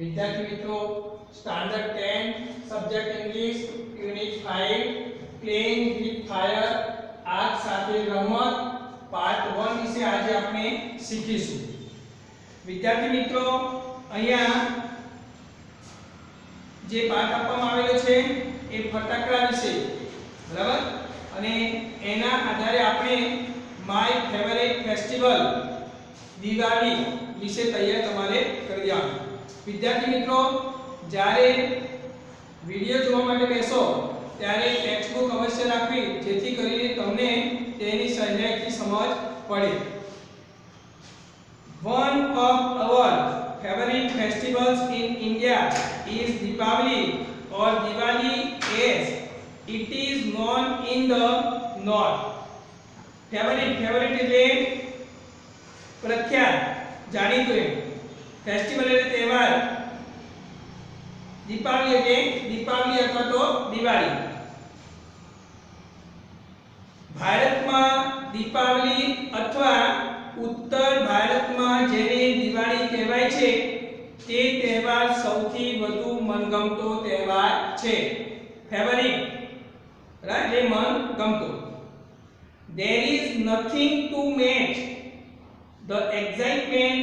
विद्यार्थी मित्रों standard 10 subject English unit 5 playing with fire आग સાથે રમત પાર્ટ 1 વિશે આજે આપણે શીખીશું। વિદ્યાર્થી મિત્રો અહીંયા જે પાઠ આપવામાં આવેલો છે એ ફટાકડા વિશે બરાબર અને એના આધારે આપણે માય ફેવરિટ ફેસ્ટિવલ દિવાળી વિશે તૈયાર તમારે કરી દેવાનું। विद्यार्थी मित्रों જ્યારે વિડિયો જોવા માટે બેસો ત્યારે ટેક્સ્ટ બુક અવશ્ય રાખવી જેથી કરીને તમને તેની સહેલાઈથી સમજ પડે। One of our favorite festivals in India is Deepavali or Diwali as it is known in the north। favorite એટલે પ્રખ્યાત જાણીતું એમ फेस्टिवल એટલે તહેવાર दीपावली એટલે दीपावली અથવા તો દિવાળી। ભારતમાં दीपावली અથવા ઉત્તર ભારતમાં જેને દિવાળી કહેવાય છે તે તહેવાર સૌથી વધુ મનગમતો તહેવાર છે। ફેવરિટ રાઈટ એટલે મનગમતો। There is nothing to match the excitement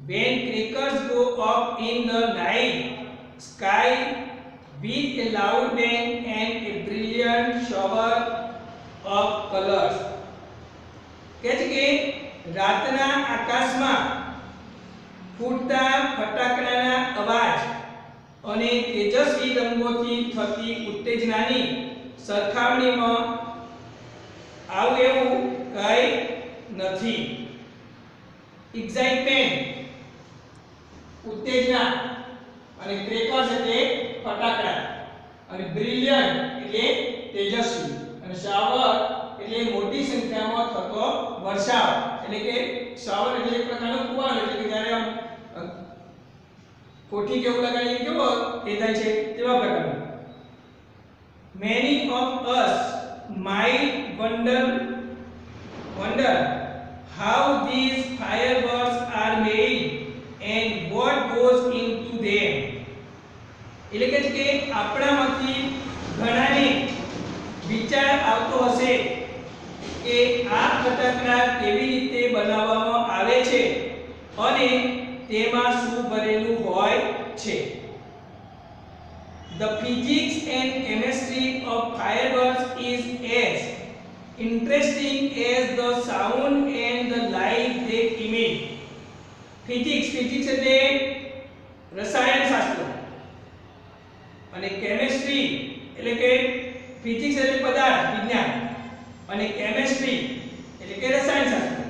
when crackers go off in the night sky with a loud bang and a brilliant shower of colors। કહે છે કે રાતના આકાશમાં ફૂટતા ફટાકડાના અવાજ અને તેજસ્વી રંગોથી થતી ઉત્તેજનાની સરખામણીમાં આવું એવું કંઈ નથી। एक्साइटमेंट उत्तेजना અને ક્રેકર્સ એટલે ફટાકડા અને બ્રિલિયન્ટ એટલે તેજસ્વી અને શાવર એટલે મોટી સંખ્યામાં થતો વરસાદ એટલે કે શાવર એટલે એક પ્રકારનો ફુવારો એટલે કે જ્યારે આમ કોઠી કેવું લગાડીએ કેવો એ થાય છે તેવા પ્રકારનો। Many of us might wonder how these fireworks are made and what goes into them। એટલે કે આપણામાંથી ઘણાને વિચાર આવતો હશે કે આ ફટાકડા કેવી રીતે બનાવવામાં આવે છે અને તેમાં શું ભરેલું હોય છે। The physics and chemistry of fireworks is as interesting as the sound and the light they emit। physics એટલે રસાયણશાસ્ત્ર અને chemistry એટલે કે physics એટલે પદાર્થ વિજ્ઞાન અને chemistry એટલે કે રસાયણશાસ્ત્ર।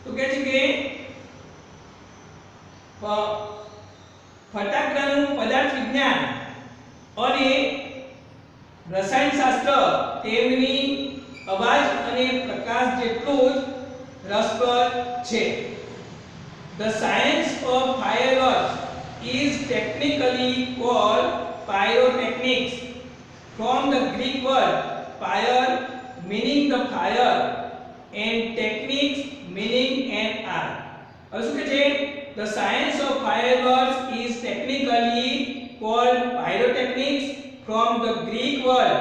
તો કહે છે કે ફટાકડાનું પદાર્થ વિજ્ઞાન અને રસાયણશાસ્ત્ર તેમની અવાજ અને પ્રકાશ જેટલું જ રસપ્રદ છે। The science of fireworks is technically called pyrotechnics from the Greek word pyre meaning the fire and techniques meaning an art। હવે શું કહે છે The science of fireworks is technically called pyrotechnics from the Greek word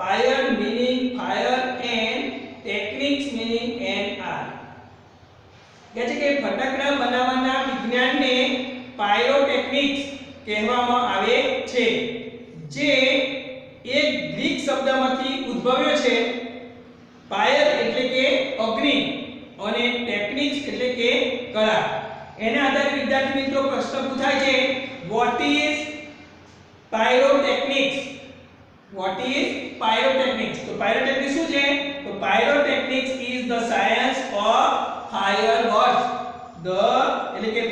pyre meaning fire and techniques meaning an art। કહે છે કે ફટાકડા બનાવવાના વિજ્ઞાનને પાયરોટેક્નિક્સ કહેવામાં આવે છે જે એક ગ્રીક શબ્દમાંથી ઉદ્ભવ્યો છે। પાયર એટલે કે અગ્નિ અને ટેક્નિક્સ એટલે કે કળા। એના આધારે વિદ્યાર્થી મિત્રો પ્રશ્ન પૂછાય છે what is pyrotechnics. What is pyrotechnics? तो pyrotechnics શું છે? તો pyrotechnics is the science of fireworks। એટલે કે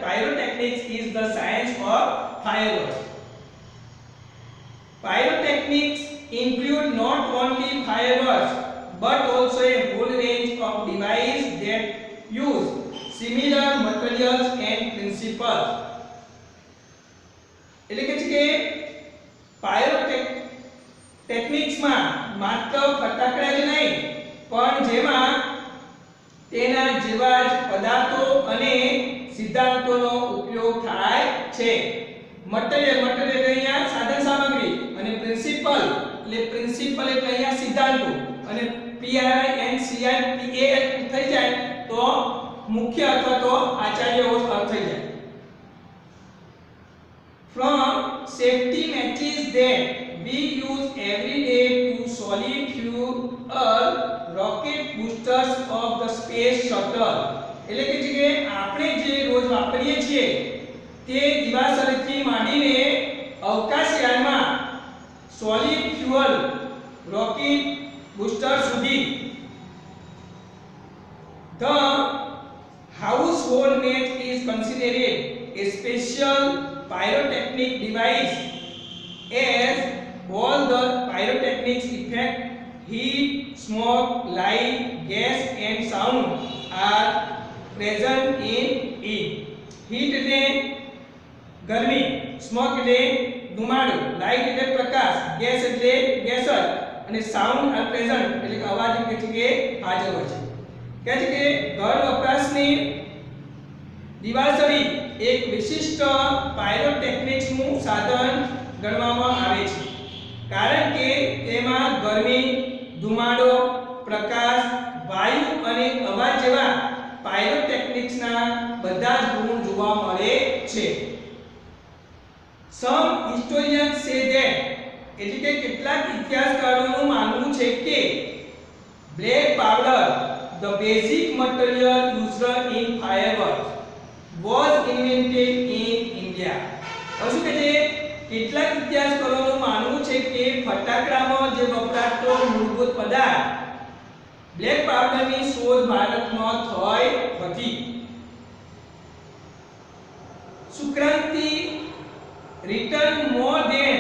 pyrotechnics is the science of fireworks। Pyrotechnics include not only fireworks but also a whole range of devices that use similar materials and principles। એટલે કે pyrotechnics માં માત્ર ફટાકડા જ નહીં પણ જેમાં તેના જેવા જ પદાર્થો અને સિદ્ધાંતોનો ઉપયોગ થાય છે. મટીરીયલ મટીરીયલ અહીંયા સાધન સામગ્રી અને પ્રિન્સિપલ એટલે અહીંયા સિદ્ધાંતો અને PRINCIPAL થઈ જાય તો મુખ્ય અથવા તો આચાર્ય અર્થ થઈ જાય. From safety matches that we use every day to solid fuel rocket boosters of the space shuttle. એટલે કે આપણે જે રોજ વાપરીએ છીએ તે દિવાસળીથી માંડીને અવકાશયાનમાં સોલિડ ફ્યુઅલ રોકેટ બૂસ્ટર સુધી. The household match is considered a special pyrotechnic device as all the pyrotechnics effect heat, smoke, light, gas and sound are present in it. Heat એટલે ગરમી, smoke એટલે ધુમાડો, light એટલે પ્રકાશ, gas એટલે gas અને sound are present એટલે કે અવાજ કે હાજર હોય છે. કહે છે કે ઘર વપરાશની દિવાસળી એક વિશિષ્ટ પાયરોટેક્નિક્સનું સાધન ગણવામાં આવે છે કારણ કે તેમાં ગરમી, ધુમાડો, પ્રકાશ, વાયુ અને અવાજ જેવા પાયરોટેક્નિક્સના બધા જ ગુણ જોવા મળે છે. Some historians say that એટલે કે કેટલાક ઇતિહાસકારોનું માનવું છે કે black powder, the basic material used in fireworks, was invented in India. શું કે છે કેટલાક ઇતિહાસકારોનું માનવું છે કે ફટાકડામાં જે વપરાતો મૂળભૂત પદાર્થ બ્લેક પાવડરની શોધ ભારતમાં થઈ હતી. Sukranti written more than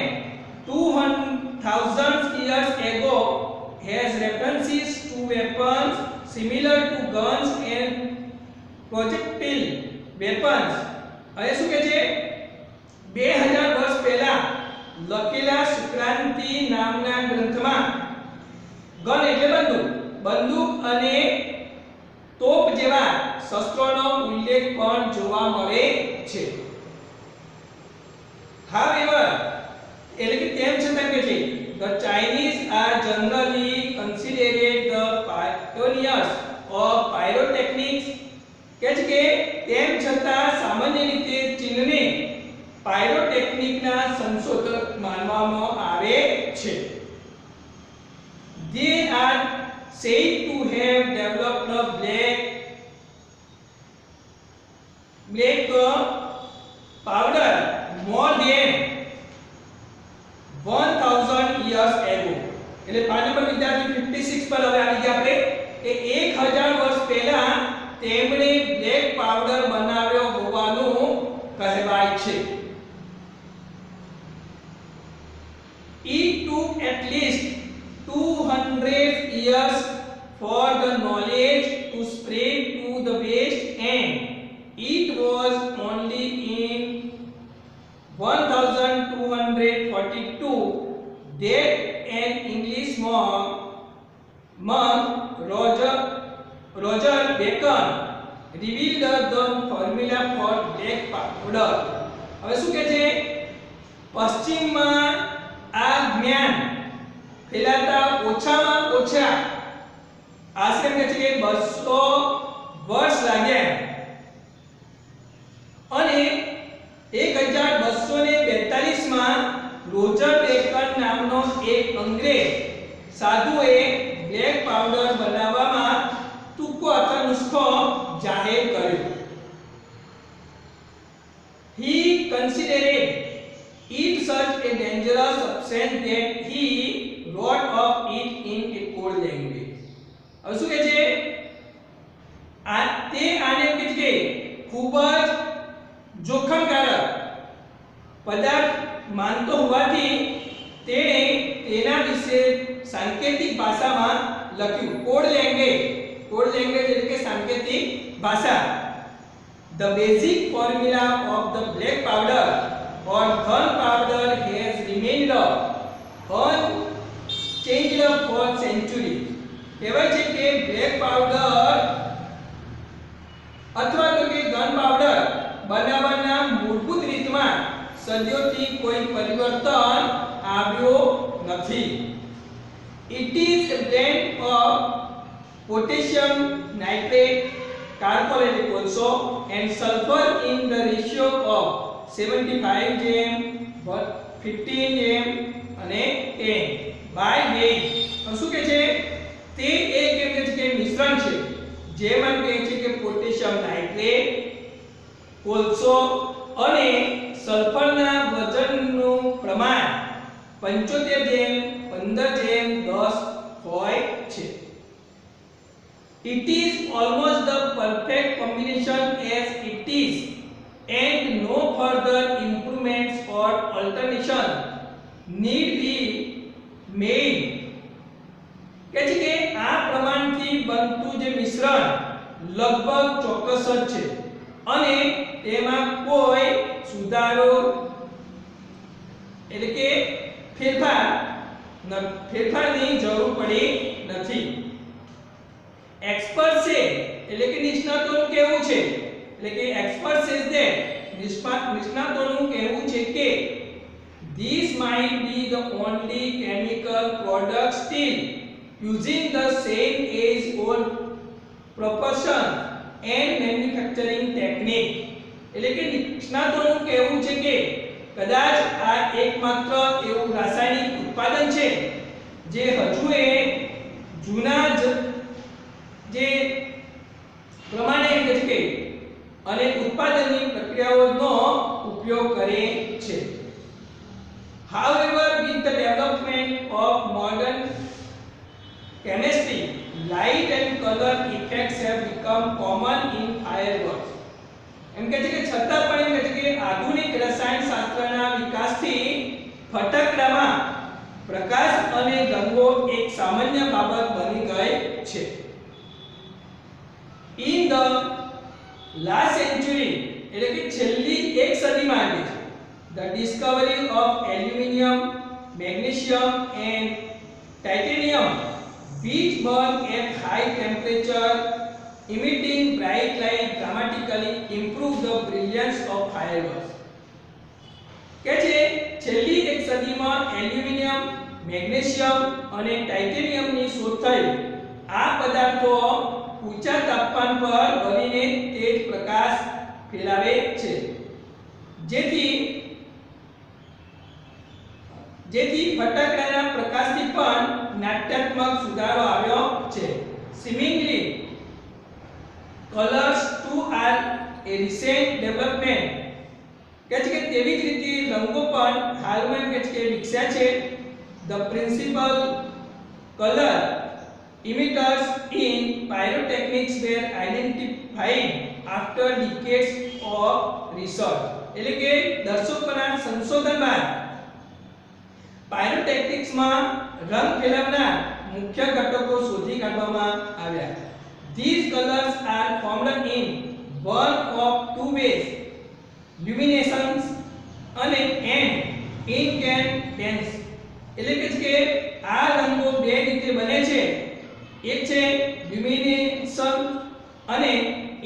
200,000 years ago has references to weapons similar to guns and projectile weapons. હવે શું કે છે 2000 વર્ષ પહેલા લખેલા સુક્રાંતિ નામના ગ્રંથમાં ગન એટલે બંદૂક અને તોપ જેવા શસ્ત્રોનો ઉલ્લેખ પણ જોવા મળે છે. However, એટલે કે તેમ છતાં કે છે the Chinese are generally considered the pioneers of pyrotechnics. કે છે કે તેમ છતાં સામાન્ય રીતે ચીનને પાયરોટેક્નિકના સંશોધક માનવામાં આવે છે. They are said to have developed the black powder more than 1000 years ago. એટલે પાંચ નંબર વિદ્યાર્થી 56 પર હવે આવી ગયા આપણે કે 1000 વર્ષ પહેલા તેમણે બ્લેક પાવડર બનાવ્યો હોવાનું કહેવાય છે. It took at least 200 years for the knowledge to spread to the West, and it was only in 1242 that an English monk Roger Bacon revealed the formula for black powder. હવે શું કહે છે પશ્ચિમમાં આ જ્ઞાન ફેલાતા ઓછામાં ઓછા આશરે કહે છે કે 200 વર્ષ લાગ્યા અને 1242 માં રોજર બેકન નામનો એક અંગ્રેજ સાધુએ બ્લેક પાવડર બનાવવામાં ટૂંકો અથવા નુસ્ખો જાહેર કર્યો. He considered it such a dangerous substance that he wrote of it in a code language. હવે શું કહે છે આને કહે છે ખૂબ જ જોખમકારક પદાર્થ માનતો હોવાથી તેણે તેના વિશે સાંકેતિક ભાષામાં લખ્યું. કોડ લેંગ્વેજ એટલે કે સાંકેતિક ભાષા. The basic formula of the black powder or gunpowder has remained unchanged for centuries. કહેવાય છે કે બ્લેક પાવડર અથવા તો કે ગન પાવડર બનાવવાના મૂળભૂત રીતમાં સદીઓથી કોઈ પરિવર્તન આવ્યો નથી. It is a blend of potassium nitrate, carbonic also, and sulfur in the ratio of 75 gm, 15 gm અને 10 by weight. શું કહે છે? તે એક એમ કહે છે કે મિશ્રણ છે જેમાં કહે છે કે પોટેશિયમ નાઇટ્રેટ, કોલસો અને સલ્ફરના વજનનું પ્રમાણ 75 જેમ 15 જેમ 10 હોય છે. It is almost the perfect combination as it is, and no further improvements or alteration need be made. કહે છે કે આ પ્રમાણથી બનતું જે મિશ્રણ લગભગ ચોક્કસ જ છે અને તેમાં કોઈ સુધારો એટલે કે ફેરફારની જરૂર પડી નથી. એક્સપર્ટ છે એટલે કે નિષ્ણાતોનું કહેવું છે એટલે કે એક્સપર્ટ સેઝ ધેટ નિષ્ણાતોનું કહેવું છે કે this might be the only chemical product still using the same age old proportion and manufacturing technique. એટલે કે નિષ્ણાતોનું કહેવું છે કે કદાચ આ એકમાત્ર એવું રાસાયણિક ઉત્પાદન છે જે હજુ એ જૂના જે પ્રમાણે કહે છે અને ઉત્પાદનની પ્રક્રિયાઓનો ઉપયોગ કરે છે. However, with the development of modern chemistry, light and color effects have become common in fireworks. એમ કહે છે કે છતાં પણ એમ કહે છે કે આધુનિક રસાયણશાસ્ત્રના વિકાસથી ફટાકડામાં પ્રકાશ અને રંગો એક સામાન્ય બાબત બની ગઈ છે. In the last century, એટલે કે છેલ્લી એક સદીમાં છે, the discovery of aluminum, magnesium and titanium, which burn at high temperature, emitting bright light, dramatically improve the brilliance of fireworks. કે છે છેલ્લી એક સદીમાં એલ્યુમિનિયમ, મેગ્નેશિયમ અને ટાઇટેનિયમની શોધ થઈ. આ પદાર્થો ઊંચા તાપમાન પર બનીને તેજ પ્રકાશ ફેલાવે છે જેથી ફટાકડાના પ્રકાશથી પણ નાટ્યાત્મક સુધારો આવ્યો છે. Seemingly colors too are a recent development. કહે છે કે તેવી જ રીતે રંગો પણ હાલમાં કહે છે કે વિકસ્યા છે. The principal color emitters in pyrotechnics were identified after decades of research. એટલે કે દર્શકોના સંશોધન બાદ પાયરોટેક્નિક્સમાં રંગ ફેલાવનાર મુખ્ય ઘટકો શોધી કાઢવામાં આવ્યા. These colors are formed in one of two ways, luminescence અને incandescence. એટલે કે આ રંગો બે રીતે બને છે. એક છે લ્યુમિનેસન અને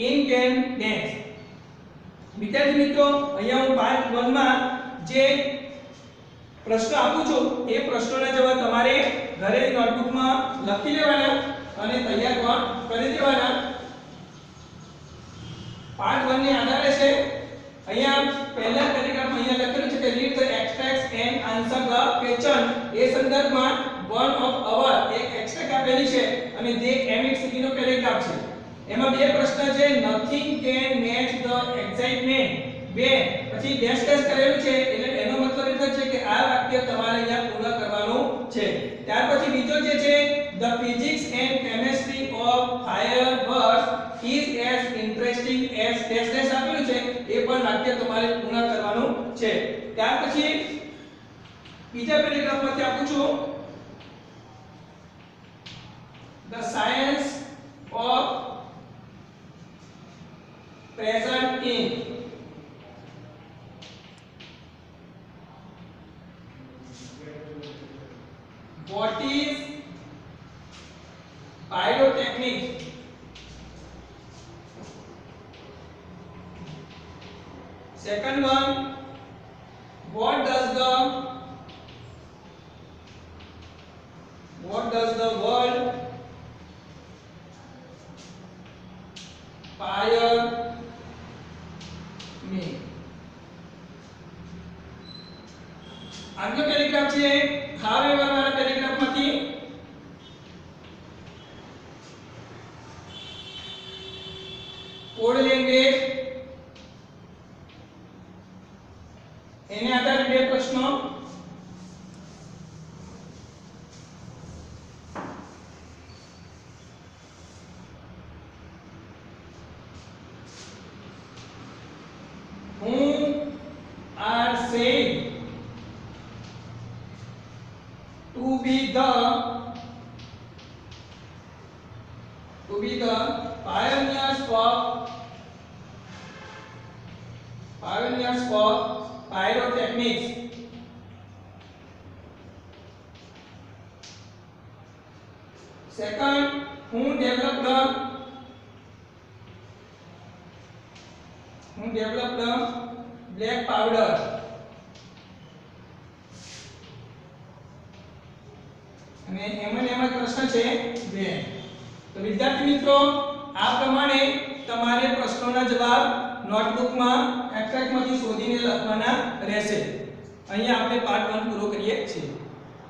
ઇન્કેન્ડેન્સ. વિદ્યાર્થી મિત્રો, અહીંયા હું પાર્ટ 1 માં જે પ્રશ્ન આપું છું એ પ્રશ્નોના જવાબ તમારે ઘરે નોટબુકમાં લખી લેવાના અને તૈયાર પણ કરી દેવાના. પાર્ટ 1 ને આધારે છે અહીંયા પહેલા પેરેગ્રાફમાં અહીંયા લખેલું છે કે read the extracts and answer the question. એ સંદર્ભમાં વન ઓફ અવર એક એક્સટ્રેક્ટ આપેલી છે અને જે એમિટ સુધીનો પેરેગ્રાફ છે. એમાં બે પ્રશ્ન છે. Nothing can match the excitement બે પછી ડેશ ડેશ કરેલું છે એટલે એનો મતલબ એ થશે કે આ વાક્ય તમારે અહીંયા પૂર્ણ કરવાનું છે. ત્યાર પછી બીજો જે છે the physics and chemistry of fireworks is as interesting as dash dash આપેલું છે એ પણ વાક્ય તમારે પૂર્ણ કરવાનું છે. ત્યાર પછી બીજા પેરેગ્રાફમાંથી આપું છું the science of present in what is pyrotechnics. Second one, what does the word fire mean? આગલો પેરેગ્રાફ છે હવે વાળા પેરેગ્રાફમાંથી કોડ લેંગ્વેજ એને આધારે બે પ્રશ્નો who are said to be the pioneers for pyrotechnics. Second, who developed black powder. અને એમાં પ્રશ્ન છે બે. તો વિદ્યાર્થી મિત્રો આ પ્રમાણે તમારે પ્રશ્નોના જવાબ નોટબુકમાં એક્સટ્રેક્ટમાંથી શોધીને લખવાના રહેશે. અહીંયા આપણે પાર્ટ 1 પૂરો કરીએ છીએ.